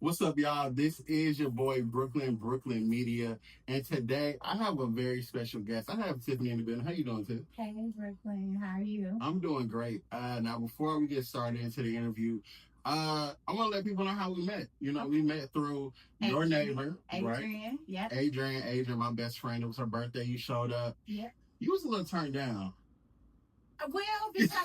What's up, y'all? This is your boy Brooklyn Media, and today I have a very special guest. I have Tiffany in the building. How you doing, Tiff? Hey, Brooklyn, how are you? I'm doing great. Now, before we get started into the interview, I want to let people know how we met. We met through your neighbor, right? Adrian, yep. Adrian, my best friend. It was her birthday. You showed up. Yep. You was a little turned down. Well, because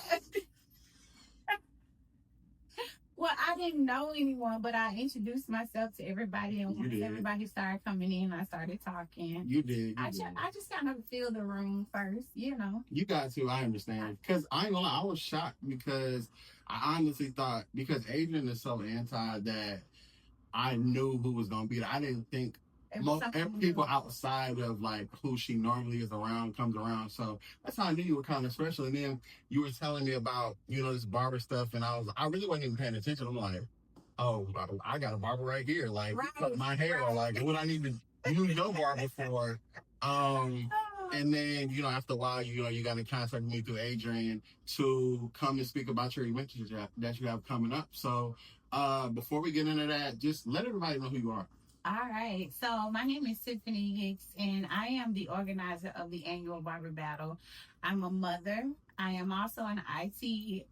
I didn't know anyone, but I introduced myself to everybody, and once everybody started coming in, I started talking. You did. I just kind of feel the room first, You got to. I understand. Because I ain't gonna lie, I was shocked because I honestly thought, because Adrian is so anti that I knew who was gonna be there. I didn't think most people outside of like who she normally is around comes around. So that's how I knew you were kind of special. And then you were telling me about, this barber stuff, and I really wasn't even paying attention. I'm like, oh, I got a barber right here. Like, cut my hair, or like what I need to use your barber for. And then, after a while, you got in contact with me through Adrian to come and speak about your event that you have coming up. So before we get into that, just let everybody know who you are. All right. So my name is Tiffany Hicks, and I am the organizer of the annual Barber Battle. I'm a mother. I am also an IT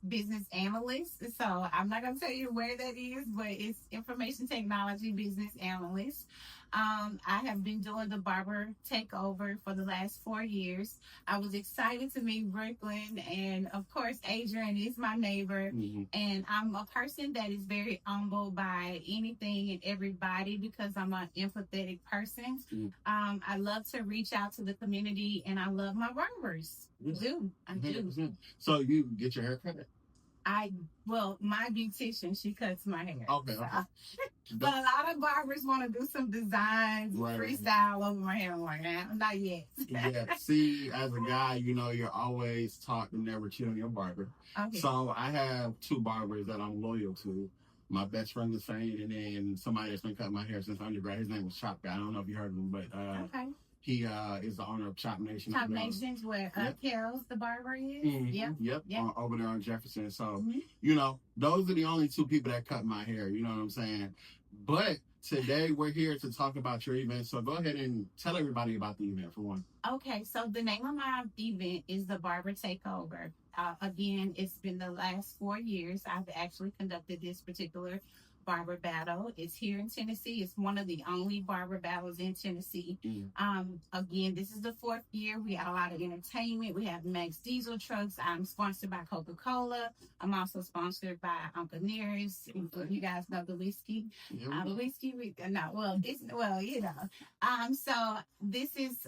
business analyst. So I'm not going to tell you where that is, but it's information technology business analyst. I have been doing the barber takeover for the last 4 years. I was excited to meet Brooklyn, and of course, Adrian is my neighbor. Mm-hmm. And I'm a person that is very humbled by anything and everybody because I'm an empathetic person. Mm-hmm. I love to reach out to the community, and I love my barbers. I do. 100%. So you get your hair cut? My beautician, she cuts my hair. Okay. But a lot of barbers want to do some designs, freestyle over my hair. I'm like, not yet. Yeah. See, as a guy, you're always taught to never cheat on your barber. Okay. So I have 2 barbers that I'm loyal to. My best friend is Fane, and then somebody that's been cutting my hair since undergrad. His name was Chop Guy. I don't know if you heard of him, but okay. He is the owner of Chop Nation. Chop Nation's where Carol's the barber is. Mm-hmm. Yep. Over there on Jefferson. So, those are the only 2 people that cut my hair. You know what I'm saying? But today we're here to talk about your event. So go ahead and tell everybody about the event for one. Okay. So the name of my event is the Barber Takeover. Again, it's been the last 4 years I've actually conducted this particular barber battle. It's here in Tennessee. It's one of the only barber battles in Tennessee. Again, this is the 4th year. We got a lot of entertainment. We have Max Diesel trucks. I'm sponsored by Coca-Cola. I'm also sponsored by Uncle Nearest. You guys know the whiskey. So this is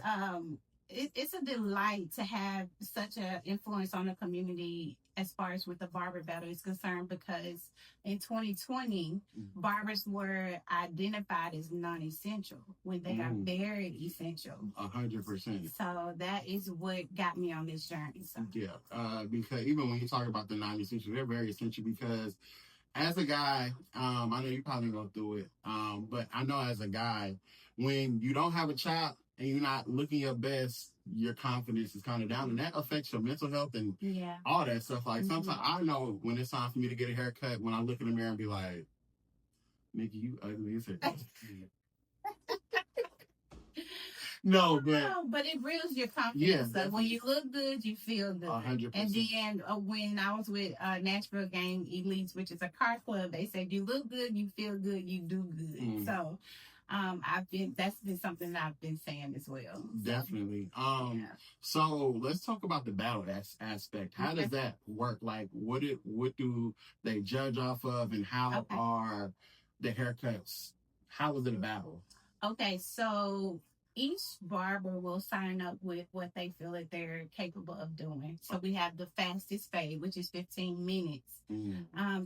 it's a delight to have such an influence on the community as far as with the barber battle is concerned, because in 2020, barbers were identified as non-essential when they are very essential. 100%. So that is what got me on this journey. So. Yeah, because even when you talk about the non-essential, they're very essential because as a guy, I know you probably go through it, but I know as a guy, when you don't have a chop and you're not looking your best, your confidence is kind of down, and that affects your mental health and all that stuff. Like sometimes I know when it's time for me to get a haircut, when I look in the mirror and be like, "Nikki, you ugly as hell." No, but it builds your confidence. Yeah, so when you look good, you feel good. 100%. And then when I was with Nashville Gang Elites, which is a car club, they said you look good, you feel good, you do good. So that's been something that I've been saying as well. Definitely. So let's talk about the battle aspect. How does that work? Like, what do they judge off of, and how are the haircuts? How is it a battle? Okay, so each barber will sign up with what they feel that they're capable of doing. So we have the fastest fade, which is 15 minutes.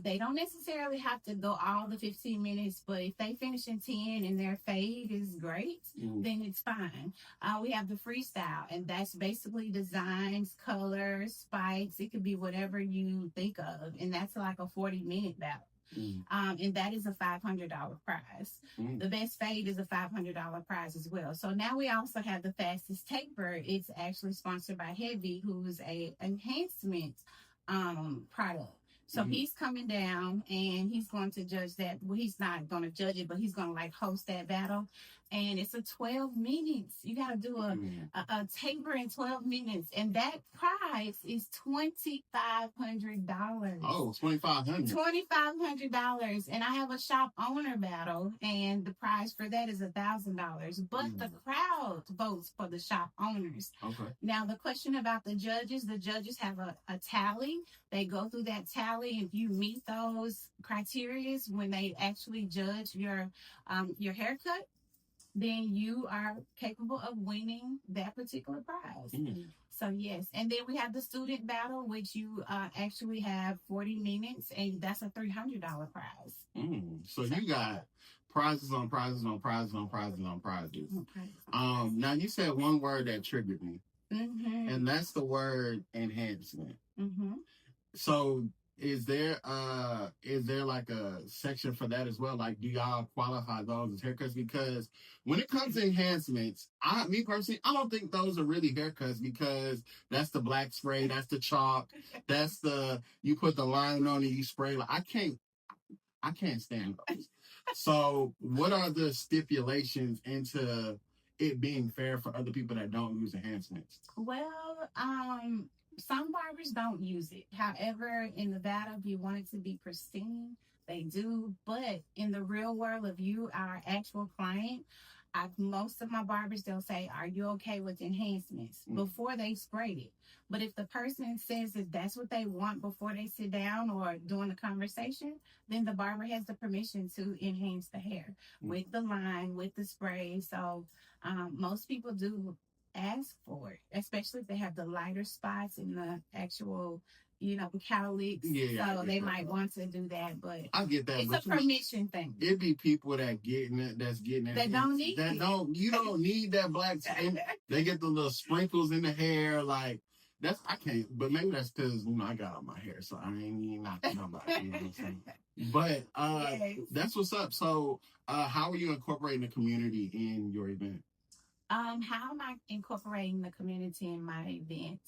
They don't necessarily have to go all the 15 minutes, but if they finish in 10 and their fade is great, then it's fine. We have the freestyle, and that's basically designs, colors, spikes. It could be whatever you think of, and that's like a 40-minute battle. And that is a $500 prize. The best fade is a $500 prize as well. So now we also have the fastest taper. It's actually sponsored by Heavy, who's a enhancement product. So he's coming down and he's going to judge that. Well, he's not going to judge it, but he's going to like host that battle. And it's a 12 minutes. You got to do a taper in 12 minutes. And that prize is $2,500. Oh, $2,500. $2,500. And I have a shop owner battle, and the prize for that is $1,000. But the crowd votes for the shop owners. Okay. Now, the question about the judges have a tally. They go through that tally. If you meet those criteria when they actually judge your haircut, then you are capable of winning that particular prize. So, yes. And then we have the student battle, which you actually have 40 minutes, and that's a $300 prize. So you got prizes on prizes on prizes on prizes on prizes. Now, you said one word that triggered me, and that's the word enhancement. So is there like a section for that as well? Like, do y'all qualify those as haircuts? Because when it comes to enhancements, me personally, I don't think those are really haircuts, because that's the black spray, that's the chalk, that's you put the line on and you spray. Like, I can't stand those. So what are the stipulations into it being fair for other people that don't use enhancements? Well, some barbers don't use it. However, in Nevada, if you want it to be pristine, they do. But in the real world of you, our actual client, most of my barbers, they'll say, are you okay with enhancements before they spray it? But if the person says that that's what they want before they sit down or during the conversation, then the barber has the permission to enhance the hair with the line, with the spray. So most people do ask for it, especially if they have the lighter spots in the actual, cowlicks. So they might want to do that, but I get that. It's a permission thing. It'd be people that's getting it. That don't need it. You don't need that black. They get the little sprinkles in the hair, like. I can't, but maybe that's because, I got all my hair, so I ain't even knocking nobody. You know what I'm saying? But that's what's up. So how are you incorporating the community in your event? How am I incorporating the community in my event?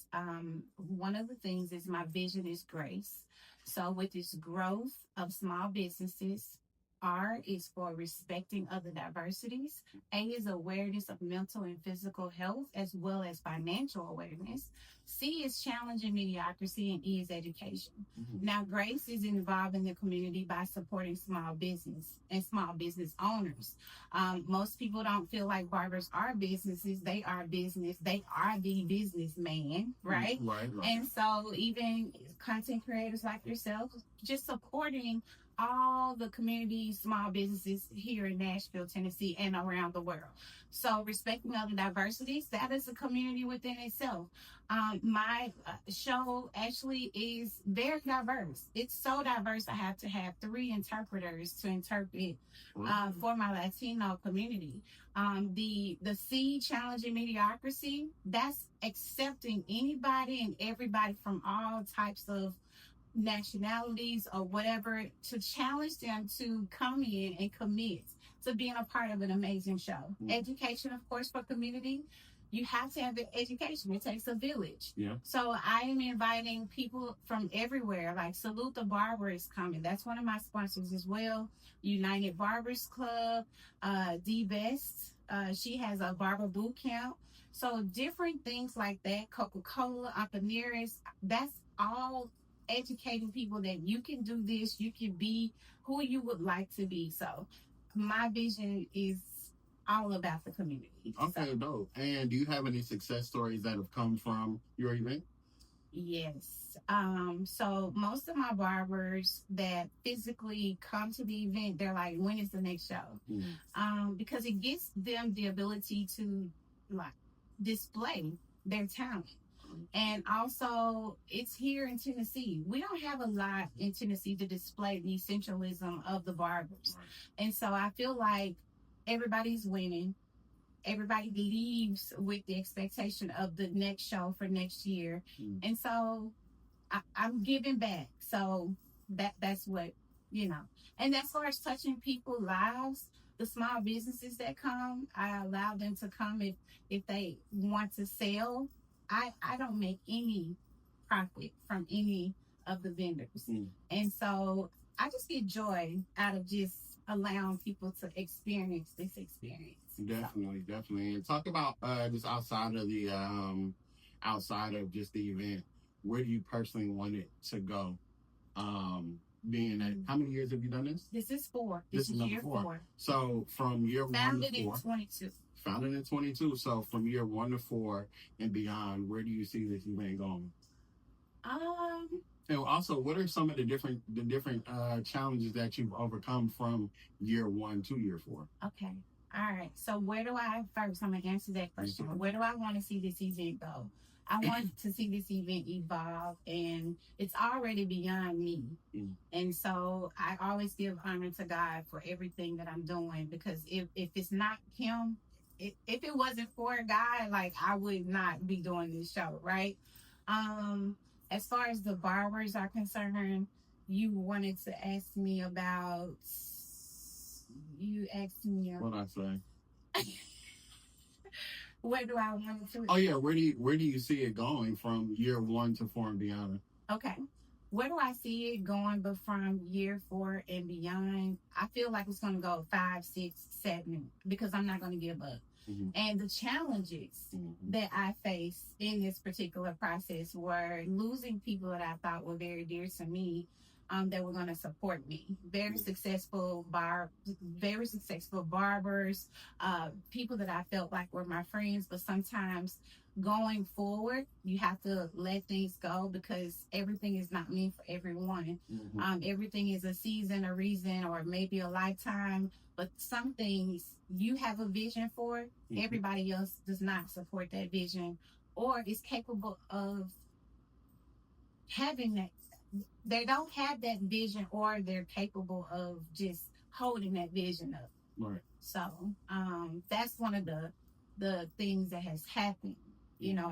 One of the things is my vision is grace. So with this growth of small businesses, R is for respecting other diversities. A is awareness of mental and physical health, as well as financial awareness. C is challenging mediocrity, and E is education. Now, grace is involving the community by supporting small business and small business owners. Most people don't feel like barbers are businesses. They are business. They are the businessman, right? Right. And so even content creators like yourself, just supporting all the community small businesses here in Nashville, Tennessee, and around the world. So respecting other diversities, that is a community within itself. My show actually is very diverse. It's so diverse, I have to have 3 interpreters to interpret for my Latino community. The C, challenging mediocrity, that's accepting anybody and everybody from all types of nationalities or whatever, to challenge them to come in and commit to being a part of an amazing show. Education, of course, for community. You have to have the education. It takes a village. So I am inviting people from everywhere. Like Salute the Barber is coming. That's one of my sponsors as well. United Barbers Club, D Best. She has a barber boot camp. So different things like that. Coca-Cola, entrepreneurs. That's all educating people that you can do this, you can be who you would like to be. So my vision is all about the community. Okay, dope. And do you have any success stories that have come from your event? Yes. So most of my barbers that physically come to the event, they're like, when is the next show? Because it gives them the ability to like display their talent. And also, it's here in Tennessee. We don't have a lot in Tennessee to display the essentialism of the barbers. And so I feel like everybody's winning. Everybody leaves with the expectation of the next show for next year. And so I'm giving back. So that's what, And as far as touching people's lives, the small businesses that come, I allow them to come if they want to sell. I don't make any profit from any of the vendors. And so I just get joy out of just allowing people to experience this experience. Definitely. And talk about just outside of just the event, where do you personally want it to go? Being that, how many years have you done this? This is 4. This is year 4. So from year 1 to 4. Founded in 22. Founded in 22. So from year 1 to 4 and beyond, where do you see this event going? And also, what are some of the different challenges that you've overcome from year 1 to year 4? Okay. All right. So where do I first? I'm gonna answer that question. Where do I want to see this event go? I want to see this event evolve, and it's already beyond me. And so I always give honor to God for everything that I'm doing, because if it's not Him, if it wasn't for God, like, I would not be doing this show, right? As far as the barbers are concerned, you wanted to ask me about. You asked me. What I say? Where do I want to? Oh yeah, where do you see it going from year 1 to 4 and beyond? Okay, where do I see it going? But from year 4 and beyond, I feel like it's going to go 5, 6, 7, because I'm not going to give up. And the challenges that I faced in this particular process were losing people that I thought were very dear to me, that were going to support me. Very successful barbers, people that I felt like were my friends. But sometimes going forward, you have to let things go, because everything is not meant for everyone. Everything is a season, a reason, or maybe a lifetime. But some things you have a vision for, everybody else does not support that vision or is capable of having that. They don't have that vision, or they're capable of just holding that vision up. Right. So that's one of the things that has happened,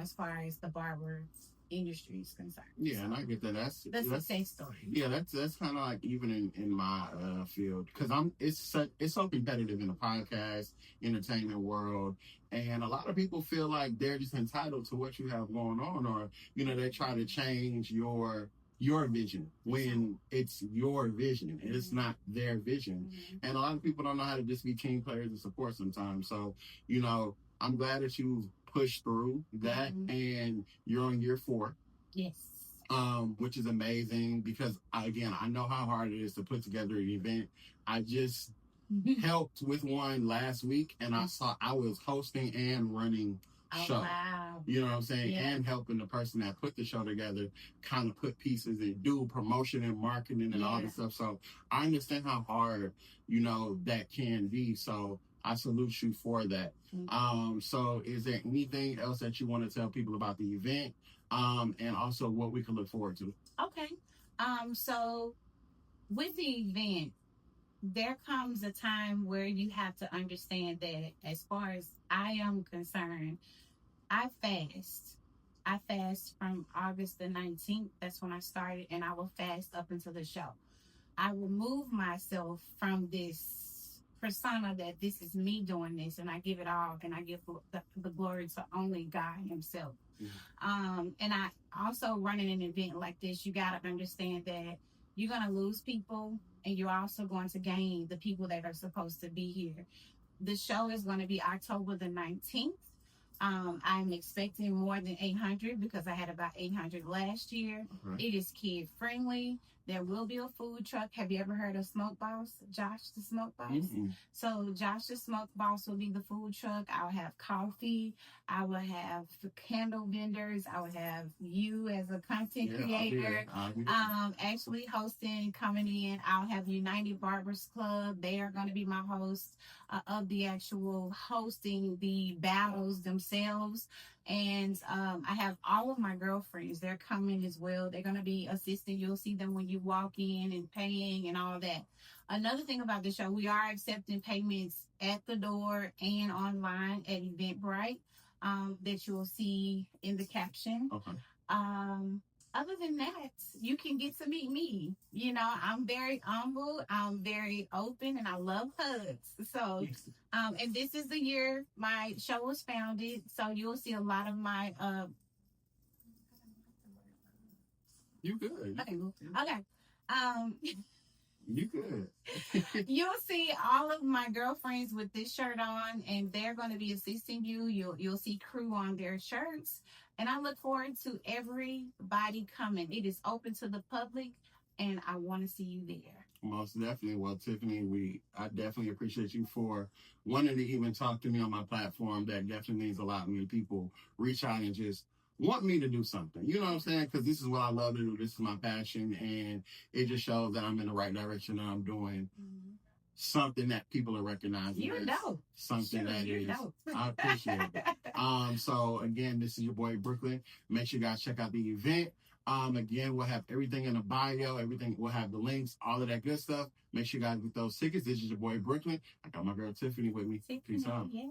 as far as the barber industry is concerned. Yeah, and I get that. That's a safe story. Yeah, that's kind of like even in my field, because it's so competitive in the podcast entertainment world, and a lot of people feel like they're just entitled to what you have going on, or they try to change your vision when it's your vision and it's not their vision. And a lot of people don't know how to just be team players and support sometimes. So, I'm glad that you've pushed through that and you're on year 4. Yes. Which is amazing, because I know how hard it is to put together an event. I just helped with one last week, and I was hosting and running show. Wow. You know what I'm saying? Yeah. And helping the person that put the show together kind of put pieces and do promotion and marketing and all this stuff. So I understand how hard, that can be. So I salute you for that. So is there anything else that you want to tell people about the event? And also what we can look forward to? Okay. So with the event, there comes a time where you have to understand that, as far as I am concerned, I fast from August the 19th. That's when I started, and I will fast up until the show. I will move myself from this persona that this is me doing this, and I give it all, and I give the glory to only God Himself. And I also, running an event like this, you got to understand that you're going to lose people, and you're also going to gain the people that are supposed to be here. The show is going to be October the 19th. I'm expecting more than 800, because I had about 800 last year. It is kid friendly. There will be a food truck. Have you ever heard of Smoke Boss? Josh the Smoke Boss? So Josh the Smoke Boss will be the food truck. I'll have coffee. I will have candle vendors. I will have you as a content creator. Actually hosting, coming in. I'll have United Barbers Club. They are going to be my hosts of the actual hosting the battles themselves. And I have all of my girlfriends. They're coming as well. They're going to be assisting. You'll see them when you walk in, and paying and all that. Another thing about the show, we are accepting payments at the door and online at Eventbrite, that you'll see in the caption. Okay. Other than that, you can get to meet me. I'm very humble. I'm very open, and I love hugs. So, and this is the year my show was founded. So you'll see a lot of my, You good. Okay. You good. You'll see all of my girlfriends with this shirt on, and they're going to be assisting you. You'll see crew on their shirts, and I look forward to everybody coming. It is open to the public, and I want to see you there. Most definitely. Well, Tiffany, I definitely appreciate you for wanting to even talk to me on my platform. That definitely means a lot when people reach out and just want me to do something. You know what I'm saying? Because this is what I love to do. This is my passion, and it just shows that I'm in the right direction and I'm doing something that people are recognizing. You know. Something that is. Dope. I appreciate it. So again, this is your boy Brooklyn. Make sure you guys check out the event. Again, we'll have everything in the bio, everything. We'll have the links, all of that good stuff. Make sure you guys get those tickets. This is your boy Brooklyn. I got my girl Tiffany with me. Tiffany, Peace out. Yay.